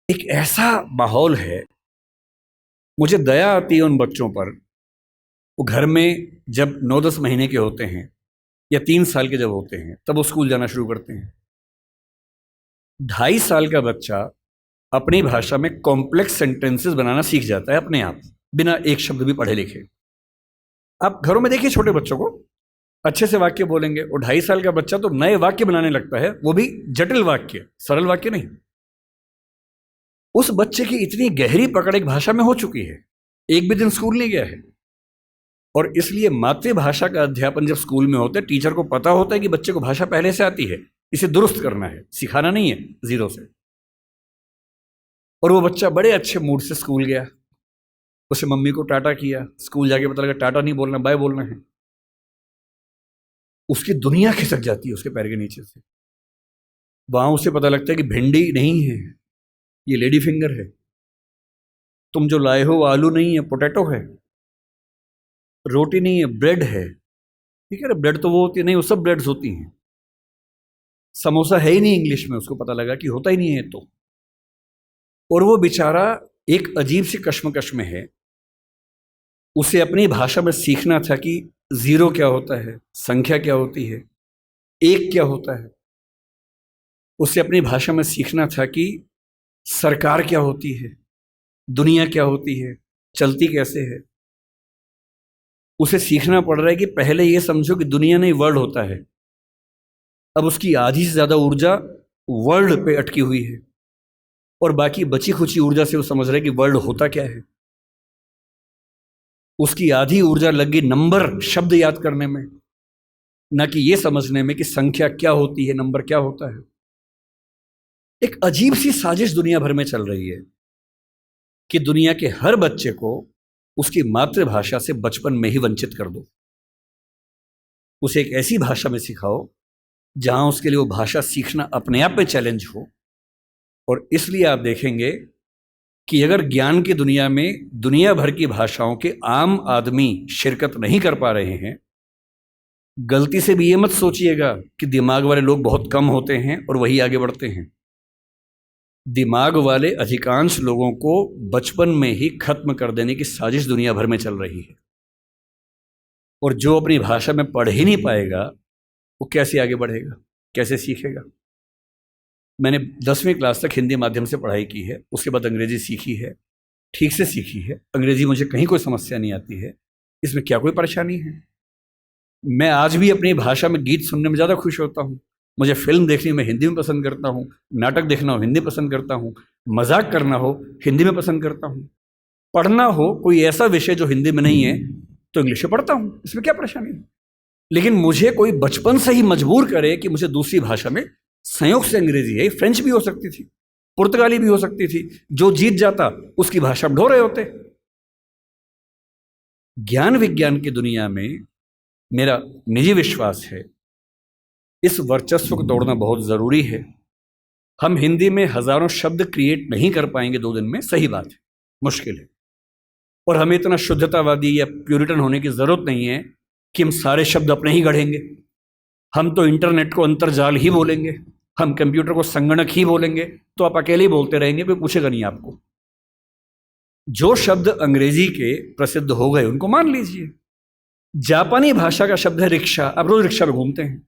एक ऐसा माहौल है, मुझे दया आती है उन बच्चों पर। वो घर में जब 9-10 महीने के होते हैं या 3 साल के जब होते हैं तब वो स्कूल जाना शुरू करते हैं। 2.5 साल का बच्चा अपनी भाषा में कॉम्प्लेक्स सेंटेंसेस बनाना सीख जाता है अपने आप, बिना एक शब्द भी पढ़े लिखे। आप घरों में देखिए छोटे बच्चों को, अच्छे से वाक्य बोलेंगे। और 2.5 साल का बच्चा तो नए वाक्य बनाने लगता है, वो भी जटिल वाक्य, सरल वाक्य नहीं। उस बच्चे की इतनी गहरी पकड़ एक भाषा में हो चुकी है, एक भी दिन स्कूल नहीं गया है। और इसलिए मातृभाषा का अध्यापन जब स्कूल में होता है, टीचर को पता होता है कि बच्चे को भाषा पहले से आती है, इसे दुरुस्त करना है, सिखाना नहीं है जीरो से। और वो बच्चा बड़े अच्छे मूड से स्कूल गया, उसे मम्मी को टाटा किया, स्कूल जाके पता लगा टाटा नहीं बोलना, बाय बोलना है। उसकी दुनिया खिसक जाती है उसके पैर के नीचे से। वहां उसे पता लगता है कि भिंडी नहीं है, ये लेडी फिंगर है। तुम जो लाए हो वो आलू नहीं है, पोटैटो है। रोटी नहीं है, ब्रेड है। ठीक है ना, ब्रेड तो वो होती है नहीं, वो सब ब्रेड्स होती हैं। समोसा है ही नहीं इंग्लिश में, उसको पता लगा कि होता ही नहीं है तो। और वो बेचारा एक अजीब सी कश्मकश में है। उसे अपनी भाषा में सीखना था कि जीरो क्या होता है, संख्या क्या होती है, एक क्या होता है। उसे अपनी भाषा में सीखना था कि सरकार क्या होती है, दुनिया क्या होती है, चलती कैसे है। उसे सीखना पड़ रहा है कि पहले ये समझो कि दुनिया नहीं वर्ल्ड होता है। अब उसकी आधी से ज़्यादा ऊर्जा वर्ल्ड पे अटकी हुई है और बाकी बची खुची ऊर्जा से वो समझ रहा है कि वर्ल्ड होता क्या है। उसकी आधी ऊर्जा लग गई नंबर, शब्द याद करने में, ना कि ये समझने में कि संख्या क्या होती है, नंबर क्या होता है। एक अजीब सी साजिश दुनिया भर में चल रही है कि दुनिया के हर बच्चे को उसकी मातृभाषा से बचपन में ही वंचित कर दो। उसे एक ऐसी भाषा में सिखाओ जहां उसके लिए वो भाषा सीखना अपने आप में चैलेंज हो। और इसलिए आप देखेंगे कि अगर ज्ञान की दुनिया में दुनिया भर की भाषाओं के आम आदमी शिरकत नहीं कर पा रहे हैं, गलती से भी ये मत सोचिएगा कि दिमाग वाले लोग बहुत कम होते हैं और वही आगे बढ़ते हैं। दिमाग वाले अधिकांश लोगों को बचपन में ही खत्म कर देने की साजिश दुनिया भर में चल रही है। और जो अपनी भाषा में पढ़ ही नहीं पाएगा, वो कैसे आगे बढ़ेगा, कैसे सीखेगा। मैंने 10वीं क्लास तक हिंदी माध्यम से पढ़ाई की है, उसके बाद अंग्रेजी सीखी है, ठीक से सीखी है। अंग्रेजी मुझे कहीं कोई समस्या नहीं आती है, इसमें क्या कोई परेशानी है। मैं आज भी अपनी भाषा में गीत सुनने में ज़्यादा खुश होता हूँ। मुझे फिल्म देखनी मैं हिंदी में पसंद करता हूँ, नाटक देखना हो हिंदी पसंद करता हूँ, मजाक करना हो हिंदी में पसंद करता हूँ, पढ़ना हो कोई ऐसा विषय जो हिंदी में नहीं है तो इंग्लिश में पढ़ता हूँ, इसमें क्या परेशानी है। लेकिन मुझे कोई बचपन से ही मजबूर करे कि मुझे दूसरी भाषा में, संयोग से अंग्रेजी है, फ्रेंच भी हो सकती थी, पुर्तगाली भी हो सकती थी, जो जीत जाता उसकी भाषा ढो रहे होते। ज्ञान विज्ञान की दुनिया में मेरा निजी विश्वास है इस वर्चस्व को तोड़ना बहुत जरूरी है। हम हिंदी में हजारों शब्द क्रिएट नहीं कर पाएंगे 2 दिन में, सही बात है, मुश्किल है। और हमें इतना शुद्धतावादी या प्यूरिटन होने की जरूरत नहीं है कि हम सारे शब्द अपने ही गढ़ेंगे। हम तो इंटरनेट को अंतर्जाल ही बोलेंगे, हम कंप्यूटर को संगणक ही बोलेंगे, तो आप अकेले ही बोलते रहेंगे, कोई पूछेगा नहीं आपको। जो शब्द अंग्रेजी के प्रसिद्ध हो गए उनको मान लीजिए। जापानी भाषा का शब्द है रिक्शा। आप रोज रिक्शा में घूमते हैं,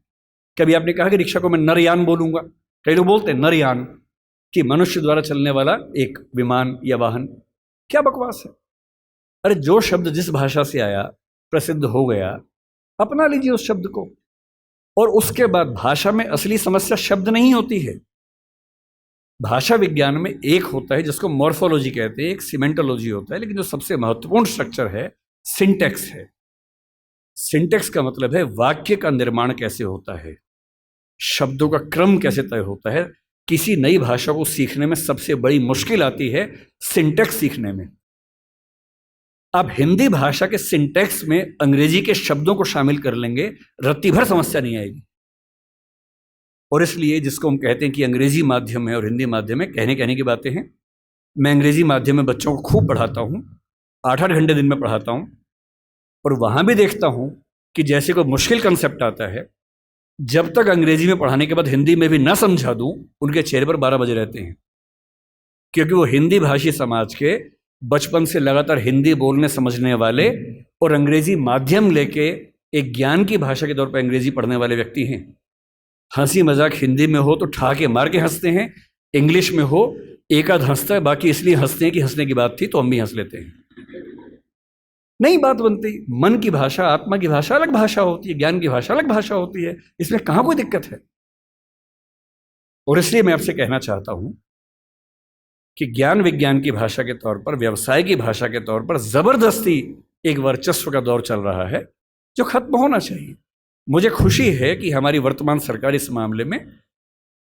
कभी आपने कहा कि रिक्शा को मैं नरयान बोलूंगा? कई लोग बोलते हैं नरयान, कि मनुष्य द्वारा चलने वाला एक विमान या वाहन। क्या बकवास है। अरे जो शब्द जिस भाषा से आया, प्रसिद्ध हो गया, अपना लीजिए उस शब्द को। और उसके बाद भाषा में असली समस्या शब्द नहीं होती है। भाषा विज्ञान में एक होता है जिसको मॉर्फोलॉजी कहते हैं, एक सिमेंटोलॉजी होता है, लेकिन जो सबसे महत्वपूर्ण स्ट्रक्चर है सिंटेक्स है। सिंटेक्स का मतलब है वाक्य का निर्माण कैसे होता है, शब्दों का क्रम कैसे तय होता है। किसी नई भाषा को सीखने में सबसे बड़ी मुश्किल आती है सिंटेक्स सीखने में। आप हिंदी भाषा के सिंटेक्स में अंग्रेजी के शब्दों को शामिल कर लेंगे, रत्ती भर समस्या नहीं आएगी। और इसलिए जिसको हम कहते हैं कि अंग्रेजी माध्यम है और हिंदी माध्यम है, कहने की बातें हैं। मैं अंग्रेजी माध्यम में बच्चों को खूब पढ़ाता हूँ, 8-8 घंटे दिन में पढ़ाता हूँ। और वहाँ भी देखता हूँ कि जैसे कोई मुश्किल कंसेप्ट आता है, जब तक अंग्रेजी में पढ़ाने के बाद हिंदी में भी ना समझा दूँ, उनके चेहरे पर 12 बजे रहते हैं। क्योंकि वो हिंदी भाषी समाज के बचपन से लगातार हिंदी बोलने समझने वाले और अंग्रेजी माध्यम लेके एक ज्ञान की भाषा के तौर पर अंग्रेजी पढ़ने वाले व्यक्ति हैं। हंसी मजाक हिंदी में हो तो ठहाके मार के हंसते हैं, इंग्लिश में हो एक आध हंसता है, बाकी इसलिए हंसते हैं कि हंसने की बात थी तो हम भी हंस लेते हैं। नहीं बात बनती। मन की भाषा, आत्मा की भाषा अलग भाषा होती है, ज्ञान की भाषा अलग भाषा होती है, इसमें कहाँ कोई दिक्कत है। और इसलिए मैं आपसे कहना चाहता हूं कि ज्ञान विज्ञान की भाषा के तौर पर, व्यवसाय की भाषा के तौर पर जबरदस्ती एक वर्चस्व का दौर चल रहा है जो खत्म होना चाहिए। मुझे खुशी है कि हमारी वर्तमान सरकार इस मामले में,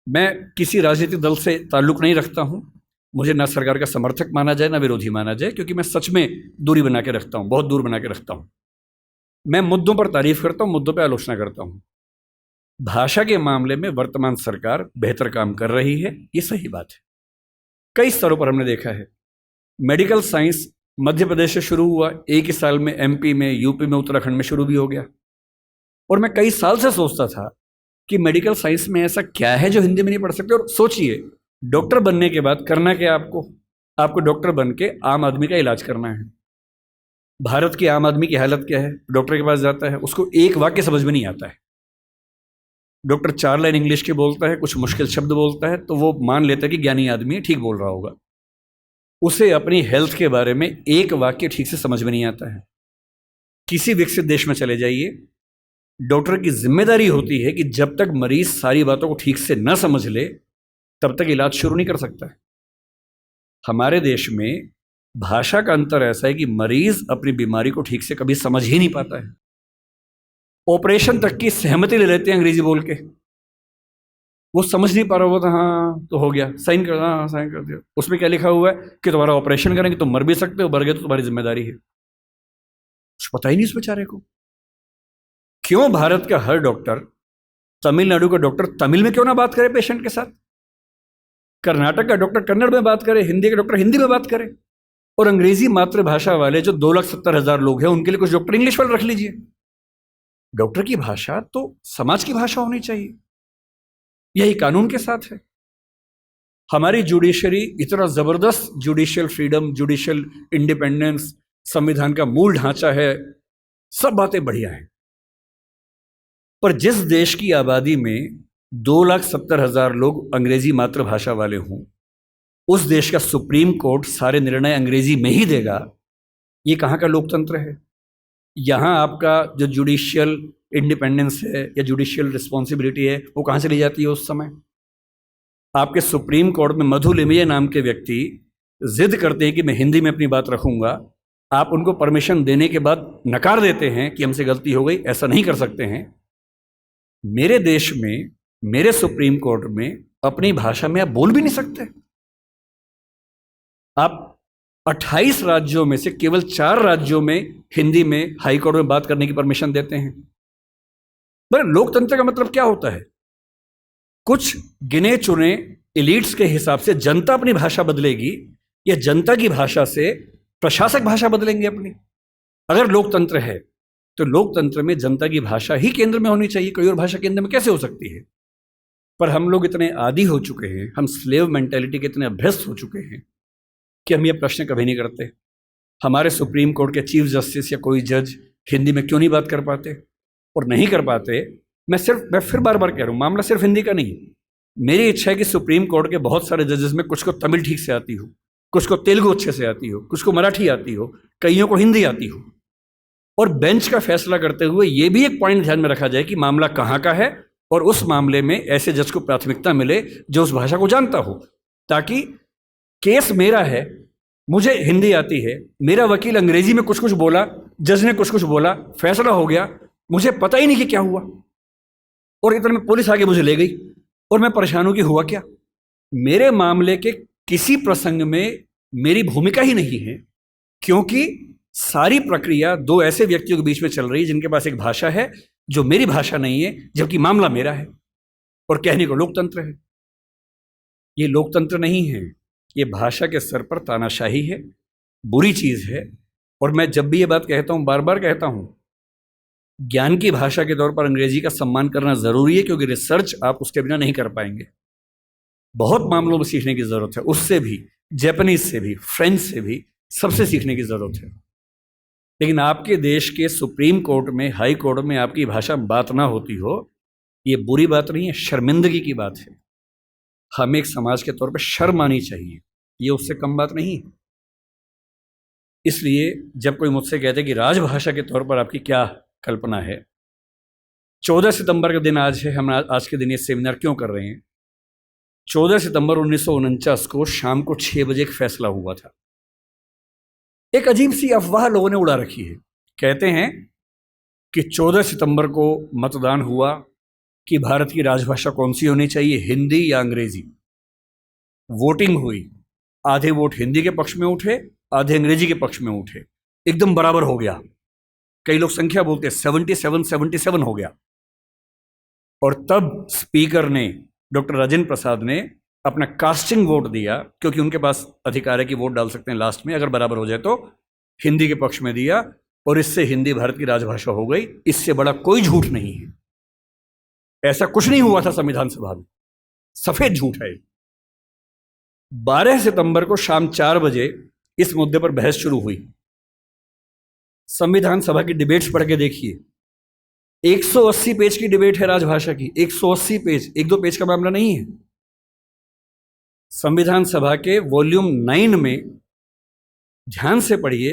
मैं किसी राजनीतिक दल से ताल्लुक नहीं रखता हूं, मुझे ना सरकार का समर्थक माना जाए ना विरोधी माना जाए, क्योंकि मैं सच में दूरी बना के रखता हूं, बहुत दूर बना के रखता हूं। मैं मुद्दों पर तारीफ करता हूं, मुद्दों पर आलोचना करता हूं। भाषा के मामले में वर्तमान सरकार बेहतर काम कर रही है, ये सही बात है। कई स्तरों पर हमने देखा है। मेडिकल साइंस मध्य प्रदेश से शुरू हुआ, एक ही साल में एमपी में, यूपी में, उत्तराखंड में शुरू भी हो गया। और मैं कई साल से सोचता था कि मेडिकल साइंस में ऐसा क्या है जो हिंदी में नहीं पढ़ सकते। और सोचिए, डॉक्टर बनने के बाद करना क्या आपको डॉक्टर बन के आम आदमी का इलाज करना है। भारत की आम आदमी की हालत क्या है? डॉक्टर के पास जाता है, उसको एक वाक्य समझ में नहीं आता है। डॉक्टर 4 लाइन इंग्लिश की बोलता है, कुछ मुश्किल शब्द बोलता है, तो वो मान लेता है कि ज्ञानी आदमी है, ठीक बोल रहा होगा। उसे अपनी हेल्थ के बारे में एक वाक्य ठीक से समझ में नहीं आता है। किसी विकसित देश में चले जाइए, डॉक्टर की जिम्मेदारी होती है कि जब तक मरीज सारी बातों को ठीक से न समझ ले तब तक इलाज शुरू नहीं कर सकता है। हमारे देश में भाषा का अंतर ऐसा है कि मरीज अपनी बीमारी को ठीक से कभी समझ ही नहीं पाता है। ऑपरेशन तक की सहमति ले लेते हैं अंग्रेजी बोल के। वो समझ नहीं पा रहा होता, हाँ तो हो गया, साइन कर, हाँ साइन कर दिया। उसमें क्या लिखा हुआ है कि तुम्हारा ऑपरेशन करेंगे, तुम मर भी सकते हो, मर गए तो तुम्हारी जिम्मेदारी है। कुछ पता ही नहीं उस बेचारे को। क्यों भारत का हर डॉक्टर, तमिलनाडु का डॉक्टर तमिल में क्यों ना बात करे पेशेंट के साथ, कर्नाटक का डॉक्टर कन्नड़ में बात करे, हिंदी का डॉक्टर हिंदी में बात करे, और अंग्रेजी मातृभाषा वाले जो 2,70,000 लोग हैं उनके लिए कुछ डॉक्टर इंग्लिश वाले रख लीजिए। डॉक्टर की भाषा तो समाज की भाषा होनी चाहिए। यही कानून के साथ है। हमारी जुडिशरी इतना जबरदस्त जुडिशियल फ्रीडम, जुडिशियल इंडिपेंडेंस, संविधान का मूल ढांचा है, सब बातें बढ़िया हैं। पर जिस देश की आबादी में 2,70,000 लोग अंग्रेजी मातृभाषा वाले हों, उस देश का सुप्रीम कोर्ट सारे निर्णय अंग्रेजी में ही देगा, ये कहाँ का लोकतंत्र है? यहाँ आपका जो जुडिशियल इंडिपेंडेंस है या जुडिशियल रिस्पॉन्सिबिलिटी है वो कहाँ से ली जाती है? उस समय आपके सुप्रीम कोर्ट में मधु लिमये नाम के व्यक्ति जिद करते हैं कि मैं हिंदी में अपनी बात रखूंगा, आप उनको परमिशन देने के बाद नकार देते हैं कि हमसे गलती हो गई, ऐसा नहीं कर सकते हैं। मेरे देश में, मेरे सुप्रीम कोर्ट में अपनी भाषा में आप बोल भी नहीं सकते। आप 28 राज्यों में से केवल 4 राज्यों में हिंदी में हाई कोर्ट में बात करने की परमिशन देते हैं। पर लोकतंत्र का मतलब क्या होता है? कुछ गिने चुने एलिट्स के हिसाब से जनता अपनी भाषा बदलेगी या जनता की भाषा से प्रशासक भाषा बदलेंगे अपनी? अगर लोकतंत्र है तो लोकतंत्र में जनता की भाषा ही केंद्र में होनी चाहिए, कोई और भाषा केंद्र में कैसे हो सकती है? पर हम लोग इतने आदी हो चुके हैं, हम स्लेव मेंटेलिटी के इतने अभ्यस्त हो चुके हैं कि हम ये प्रश्न कभी नहीं करते। हमारे सुप्रीम कोर्ट के चीफ जस्टिस या कोई जज हिंदी में क्यों नहीं बात कर पाते? और नहीं कर पाते, मैं फिर बार बार कह रहा हूँ, मामला सिर्फ हिंदी का नहीं। मेरी इच्छा है कि सुप्रीम कोर्ट के बहुत सारे जजेस में कुछ को तमिल ठीक से आती हो, कुछ को तेलुगु अच्छे से आती हो, कुछ को मराठी आती हो, कईयों को हिंदी आती हो। और बेंच का फैसला करते हुए ये भी एक पॉइंट ध्यान में रखा जाए कि मामला कहाँ का है और उस मामले में ऐसे जज को प्राथमिकता मिले जो उस भाषा को जानता हो, ताकि केस मेरा है, मुझे हिंदी आती है, मेरा वकील अंग्रेजी में कुछ कुछ बोला, जज ने कुछ कुछ बोला, फैसला हो गया, मुझे पता ही नहीं कि क्या हुआ, और इतने में पुलिस आगे मुझे ले गई और मैं परेशान हूं कि हुआ क्या। मेरे मामले के किसी प्रसंग में मेरी भूमिका ही नहीं है, क्योंकि सारी प्रक्रिया 2 ऐसे व्यक्तियों के बीच में चल रही है जिनके पास एक भाषा है जो मेरी भाषा नहीं है, जबकि मामला मेरा है, और कहने को लोकतंत्र है। ये लोकतंत्र नहीं है, ये भाषा के स्तर पर तानाशाही है, बुरी चीज है। और मैं जब भी ये बात कहता हूं, बार बार कहता हूं, ज्ञान की भाषा के तौर पर अंग्रेजी का सम्मान करना जरूरी है, क्योंकि रिसर्च आप उसके बिना नहीं कर पाएंगे। बहुत मामलों में सीखने की जरूरत है, उससे भी जापानीज से भी, फ्रेंच से भी, सबसे सीखने की ज़रूरत है। लेकिन आपके देश के सुप्रीम कोर्ट में, हाई कोर्ट में आपकी भाषा में बात ना होती हो, ये बुरी बात नहीं है, शर्मिंदगी की बात है। हमें एक समाज के तौर पर शर्म आनी चाहिए, ये उससे कम बात नहीं है। इसलिए जब कोई मुझसे कहते कि राजभाषा के तौर पर आपकी क्या कल्पना है, 14 सितंबर का दिन आज है, हम आज के दिन ये सेमिनार क्यों कर रहे हैं? 14 सितंबर 1949 को शाम को 6 बजे एक फैसला हुआ था। एक अजीब सी अफवाह लोगों ने उड़ा रखी है। कहते हैं कि 14 सितंबर को मतदान हुआ कि भारत की राजभाषा कौन सी होनी चाहिए, हिंदी या अंग्रेजी। वोटिंग हुई, आधे वोट हिंदी के पक्ष में उठे, आधे अंग्रेजी के पक्ष में उठे, एकदम बराबर हो गया। कई लोग संख्या बोलते हैं 77 हो गया। और तब स्पीकर ने, डॉक्टर राजेंद्र प्रसाद ने अपना कास्टिंग वोट दिया, क्योंकि उनके पास अधिकार है कि वोट डाल सकते हैं लास्ट में, अगर बराबर हो जाए तो, हिंदी के पक्ष में दिया, और इससे हिंदी भारत की राजभाषा हो गई। इससे बड़ा कोई झूठ नहीं है। ऐसा कुछ नहीं हुआ था संविधान सभा में, सफेद झूठ है। 12 सितंबर को शाम 4 बजे इस मुद्दे पर बहस शुरू हुई। संविधान सभा की डिबेट्स पढ़ के देखिए, 180 पेज की डिबेट है राजभाषा की, 180 पेज, 1-2 पेज का मामला नहीं है। संविधान सभा के वॉल्यूम 9 में ध्यान से पढ़िए,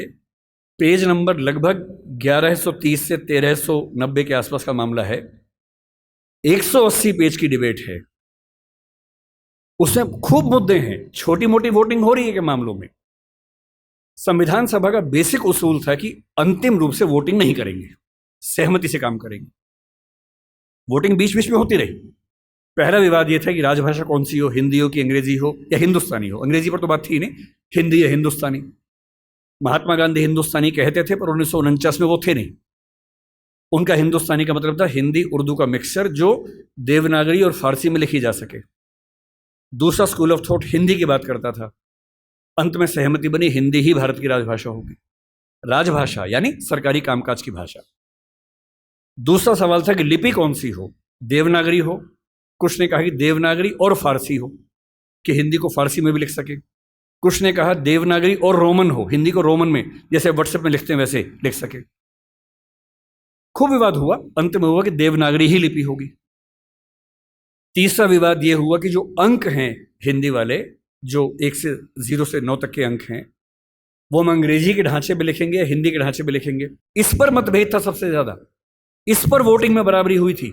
पेज नंबर लगभग 1130 से 1390 के आसपास का मामला है। 180 पेज की डिबेट है, उसमें खूब मुद्दे हैं, छोटी मोटी वोटिंग हो रही है के मामलों में। संविधान सभा का बेसिक उसूल था कि अंतिम रूप से वोटिंग नहीं करेंगे, सहमति से काम करेंगे। वोटिंग बीच बीच में होती रही। पहला विवाद यह था कि राजभाषा कौन सी हो, हिंदी हो कि अंग्रेजी हो या हिंदुस्तानी हो। अंग्रेजी पर तो बात थी नहीं, हिंदी या हिंदुस्तानी। महात्मा गांधी हिंदुस्तानी कहते थे, पर 1949 में वो थे नहीं। उनका हिंदुस्तानी का मतलब था हिंदी उर्दू का मिक्सचर, जो देवनागरी और फारसी में लिखी जा सके। दूसरा स्कूल ऑफ थॉट हिंदी की बात करता था। अंत में सहमति बनी, हिंदी ही भारत की राजभाषा होगी। राजभाषा यानी सरकारी कामकाज की भाषा। दूसरा सवाल था कि लिपि कौन सी हो, देवनागरी हो, कुछ ने कहा कि देवनागरी और फारसी हो, कि हिंदी को फारसी में भी लिख सके। कुछ ने कहा देवनागरी और रोमन हो, हिंदी को रोमन में, जैसे व्हाट्सएप में लिखते हैं वैसे लिख सके। खूब विवाद हुआ, अंत में हुआ कि देवनागरी ही लिपि होगी। तीसरा विवाद यह हुआ कि जो अंक हैं हिंदी वाले, जो 1 से 0 से 9 तक के अंक हैं, वो हम अंग्रेजी के ढांचे में लिखेंगे या हिंदी के ढांचे में लिखेंगे। इस पर मतभेद था सबसे ज्यादा। इस पर वोटिंग में बराबरी हुई थी।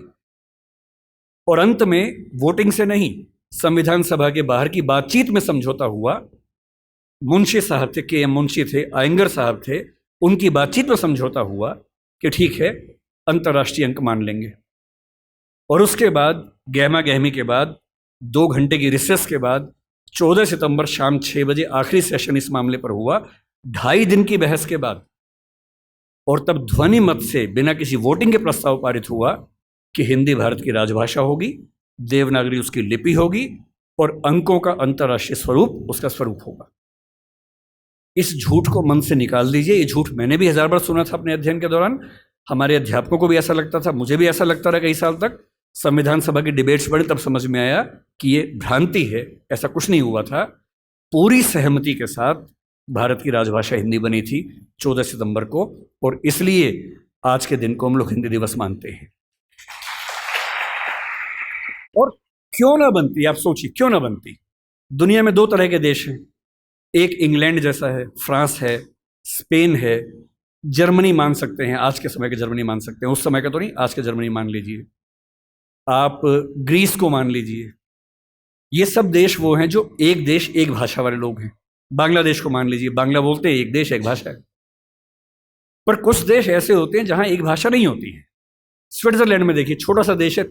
और अंत में वोटिंग से नहीं, संविधान सभा के बाहर की बातचीत में समझौता हुआ। मुंशी साहब थे, के एम मुंशी थे, आयंगर साहब थे, उनकी बातचीत में समझौता हुआ कि ठीक है, अंतर्राष्ट्रीय अंक मान लेंगे। और उसके बाद गहमा गहमी के बाद, 2 घंटे की रिसेस के बाद, 14 सितंबर शाम 6 बजे आखिरी सेशन इस मामले पर हुआ, 2.5 दिन की बहस के बाद। और तब ध्वनि मत से, बिना किसी वोटिंग के प्रस्ताव पारित हुआ कि हिंदी भारत की राजभाषा होगी, देवनागरी उसकी लिपि होगी, और अंकों का अंतर्राष्ट्रीय स्वरूप उसका स्वरूप होगा। इस झूठ को मन से निकाल दीजिए। ये झूठ मैंने भी 1000 बार सुना था अपने अध्ययन के दौरान। हमारे अध्यापकों को भी ऐसा लगता था, मुझे भी ऐसा लगता रहा कई साल तक। संविधान सभा की डिबेट्स बढ़ी, तब समझ में आया कि ये भ्रांति है, ऐसा कुछ नहीं हुआ था। पूरी सहमति के साथ भारत की राजभाषा हिंदी बनी थी 14 सितंबर को, और इसलिए आज के दिन को हम लोग हिंदी दिवस मानते हैं। और क्यों ना बनती, आप सोचिए, क्यों ना बनती। दुनिया में 2 तरह के देश हैं, एक इंग्लैंड जैसा है, फ्रांस है, स्पेन है, जर्मनी मान सकते हैं, आज के समय के जर्मनी मान सकते हैं, उस समय का तो नहीं, आज के जर्मनी मान लीजिए, आप ग्रीस को मान लीजिए। ये सब देश वो हैं जो एक देश एक भाषा वाले लोग हैं। बांग्लादेश को मान लीजिए, बांग्ला बोलते हैं, एक देश एक भाषा है। पर कुछ देश ऐसे होते हैं जहां एक भाषा नहीं होती है। स्विट्जरलैंड में देखिए, छोटा सा देश है,